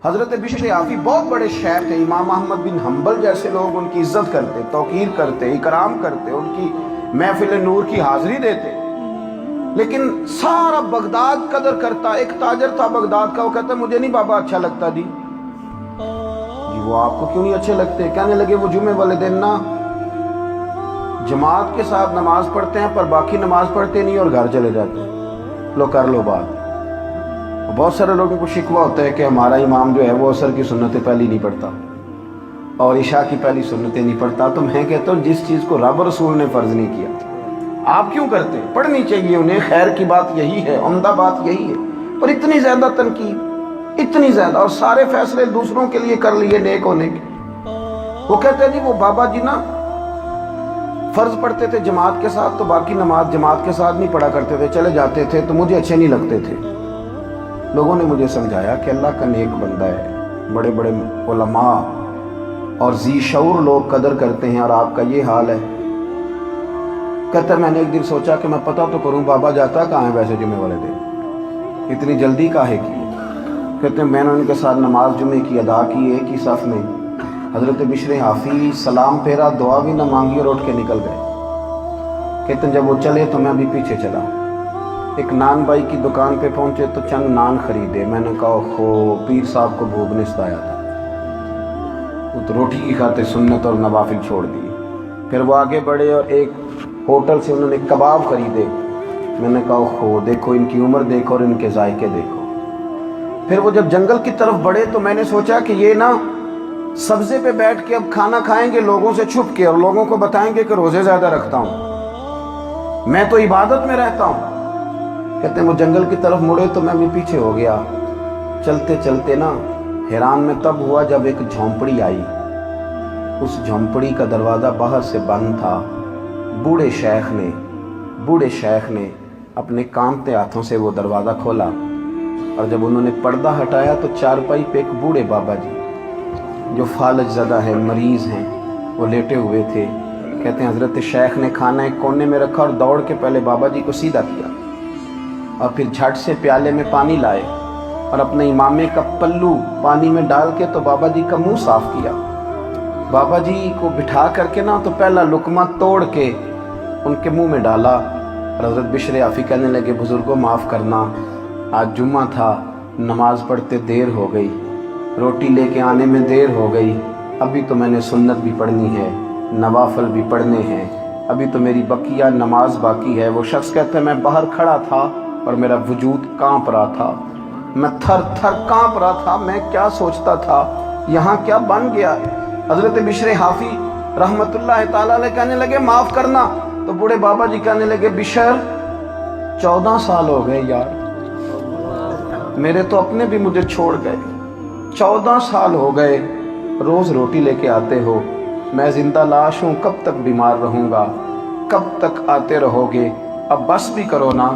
حضرت بشر عافی بہت بڑے شیخ تھے، امام احمد بن حنبل جیسے لوگ ان کی عزت کرتے، توقیر کرتے، اکرام کرتے، ان کی محفل نور کی حاضری دیتے، لیکن سارا بغداد قدر کرتا۔ ایک تاجر تھا بغداد کا، وہ کہتا مجھے نہیں بابا اچھا لگتا جی وہ آپ کو کیوں نہیں اچھے لگتے؟ کہنے لگے وہ جمعے والے دن نا جماعت کے ساتھ نماز پڑھتے ہیں پر باقی نماز پڑھتے نہیں اور گھر چلے جاتے ہیں، لو کر لو بات۔ بہت سارے لوگوں کو شکوہ ہوتا ہے کہ ہمارا امام جو ہے وہ عصر کی سنتیں پہلی نہیں پڑھتا اور عشاء کی پہلی سنتیں نہیں پڑھتا۔ تو میں کہتا ہوں جس چیز کو رب رسول نے فرض نہیں کیا آپ کیوں کرتے؟ پڑھنی چاہیے انہیں، خیر کی بات یہی ہے، عمدہ بات یہی ہے، پر اتنی زیادہ تنقید، اتنی زیادہ، اور سارے فیصلے دوسروں کے لیے کر لیے نیک ہونے کے۔ وہ کہتے ہیں جی وہ بابا جی نا فرض پڑھتے تھے جماعت کے ساتھ تو باقی نماز جماعت کے ساتھ نہیں پڑھا کرتے تھے، چلے جاتے تھے تو مجھے اچھے نہیں لگتے تھے۔ لوگوں نے مجھے سمجھایا کہ اللہ کا نیک بندہ ہے، بڑے بڑے علماء اور ذی شعور لوگ قدر کرتے ہیں اور آپ کا یہ حال ہے۔ کہتا ہے میں نے ایک دن سوچا کہ میں پتہ تو کروں بابا جاتا کہاں ہے ویسے جمعے والے دن، اتنی جلدی کاہے کی؟ کہتے ہیں میں نے ان کے ساتھ نماز جمعے کی ادا کی، ایک ہی صف میں۔ حضرت بشر عافی سلام پھیرا، دعا بھی نہ مانگی اور اٹھ کے نکل گئے۔ کہتے ہیں جب وہ چلے تو میں بھی پیچھے چلا، ایک نان بائی کی دکان پہ پہنچے تو چند نان خریدے۔ میں نے کہا خو پیر صاحب کو بھوک نے ستایا تھا، وہ تو روٹی کی خاطر سنت اور نوافل چھوڑ دی۔ پھر وہ آگے بڑھے اور ایک ہوٹل سے انہوں نے کباب خریدے۔ میں نے کہا خو دیکھو ان کی عمر دیکھو اور ان کے ذائقے دیکھو۔ پھر وہ جب جنگل کی طرف بڑھے تو میں نے سوچا کہ یہ نا سبزے پہ بیٹھ کے اب کھانا کھائیں گے لوگوں سے چھپ کے اور لوگوں کو بتائیں گے کہ روزے زیادہ رکھتا ہوں، میں تو عبادت میں رہتا ہوں۔ کہتے ہیں وہ جنگل کی طرف مڑے تو میں بھی پیچھے ہو گیا۔ چلتے چلتے نا حیران میں تب ہوا جب ایک جھونپڑی آئی، اس جھونپڑی کا دروازہ باہر سے بند تھا۔ بوڑھے شیخ نے اپنے کانپتے ہاتھوں سے وہ دروازہ کھولا اور جب انہوں نے پردہ ہٹایا تو چارپائی پہ ایک بوڑھے بابا جی جو فالج زدہ ہے، مریض ہیں، وہ لیٹے ہوئے تھے۔ کہتے ہیں حضرت شیخ نے کھانا ایک کونے میں رکھا اور دوڑ کے پہلے بابا جی کو سیدھا کیا اور پھر جھٹ سے پیالے میں پانی لائے اور اپنے امامے کا پلو پانی میں ڈال کے تو بابا جی کا منہ صاف کیا۔ بابا جی کو بٹھا کر کے نا تو پہلا لقمہ توڑ کے ان کے منہ میں ڈالا اور حضرت بشر عافی کہنے لگے بزرگوں معاف کرنا، آج جمعہ تھا، نماز پڑھتے دیر ہو گئی، روٹی لے کے آنے میں دیر ہو گئی، ابھی تو میں نے سنت بھی پڑھنی ہے، نوافل بھی پڑھنے ہیں، ابھی تو میری بقیہ نماز باقی ہے۔ وہ شخص کہتا ہے میں باہر کھڑا تھا اور میرا وجود کانپ رہا تھا، میں تھر تھر کانپ رہا تھا، میں کیا سوچتا تھا یہاں کیا بن گیا۔ حضرت بشر عافی رحمت اللہ تعالیٰ علیہ کہنے لگے معاف کرنا، تو بوڑھے بابا جی کہنے لگے بشر 14 سال ہو گئے یار، میرے تو اپنے بھی مجھے چھوڑ گئے، 14 سال ہو گئے، روز روٹی لے کے آتے ہو، میں زندہ لاش ہوں، کب تک بیمار رہوں گا، کب تک آتے رہو گے، اب بس بھی کرو نا۔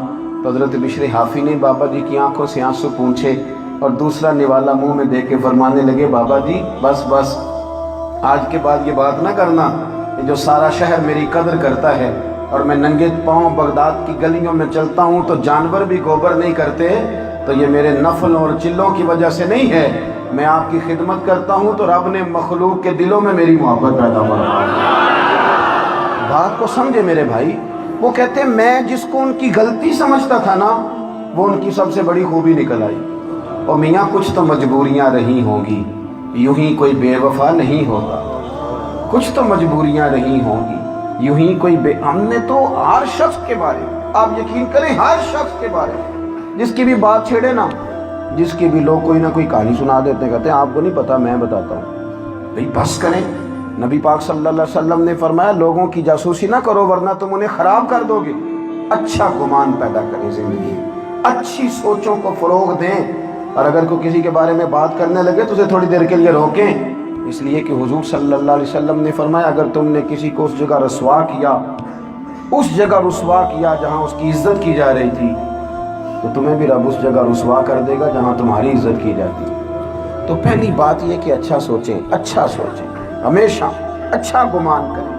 تو حضرت بشر عافی نے بابا جی کی آنکھوں سے آنسو پونچھے اور دوسرا نوالا منہ میں دے کے فرمانے لگے بابا جی بس بس، آج کے بعد یہ بات نہ کرنا کہ جو سارا شہر میری قدر کرتا ہے اور میں ننگے پاؤں بغداد کی گلیوں میں چلتا ہوں تو جانور بھی گوبر نہیں کرتے، تو یہ میرے نفل اور چلوں کی وجہ سے نہیں ہے، میں آپ کی خدمت کرتا ہوں تو رب نے مخلوق کے دلوں میں میری محبت پیدا فرمائی۔ بات کو سمجھے میرے بھائی، وہ کہتے ہیں میں جس کو ان کی غلطی سمجھتا تھا نا وہ ان کی سب سے بڑی خوبی نکل آئی۔ اور میاں کچھ تو مجبوریاں رہی ہوں گی، یوں ہی کوئی بے وفا نہیں ہوتا، کچھ تو مجبوریاں رہی ہوں گی، یوں ہی کوئی ہم نے تو ہر شخص کے بارے میں، آپ یقین کریں ہر شخص کے بارے میں جس کی بھی بات چھیڑے نا، جس کی بھی لوگ کوئی نہ کوئی کہانی سنا دیتے ہیں، کہتے ہیں آپ کو نہیں پتا میں بتاتا ہوں۔ بھئی بس کریں، نبی پاک صلی اللہ علیہ وسلم نے فرمایا لوگوں کی جاسوسی نہ کرو ورنہ تم انہیں خراب کر دو گے۔ اچھا گمان پیدا کریں زندگی، اچھی سوچوں کو فروغ دیں، اور اگر کوئی کسی کے بارے میں بات کرنے لگے تو اسے تھوڑی دیر کے لیے روکیں، اس لیے کہ حضور صلی اللہ علیہ وسلم نے فرمایا اگر تم نے کسی کو اس جگہ رسوا کیا جہاں اس کی عزت کی جا رہی تھی تو تمہیں بھی رب اس جگہ رسوا کر دے گا جہاں تمہاری عزت کی جاتی ہے۔ تو پہلی بات یہ کہ اچھا سوچیں، ہمیشہ اچھا گمان کریں۔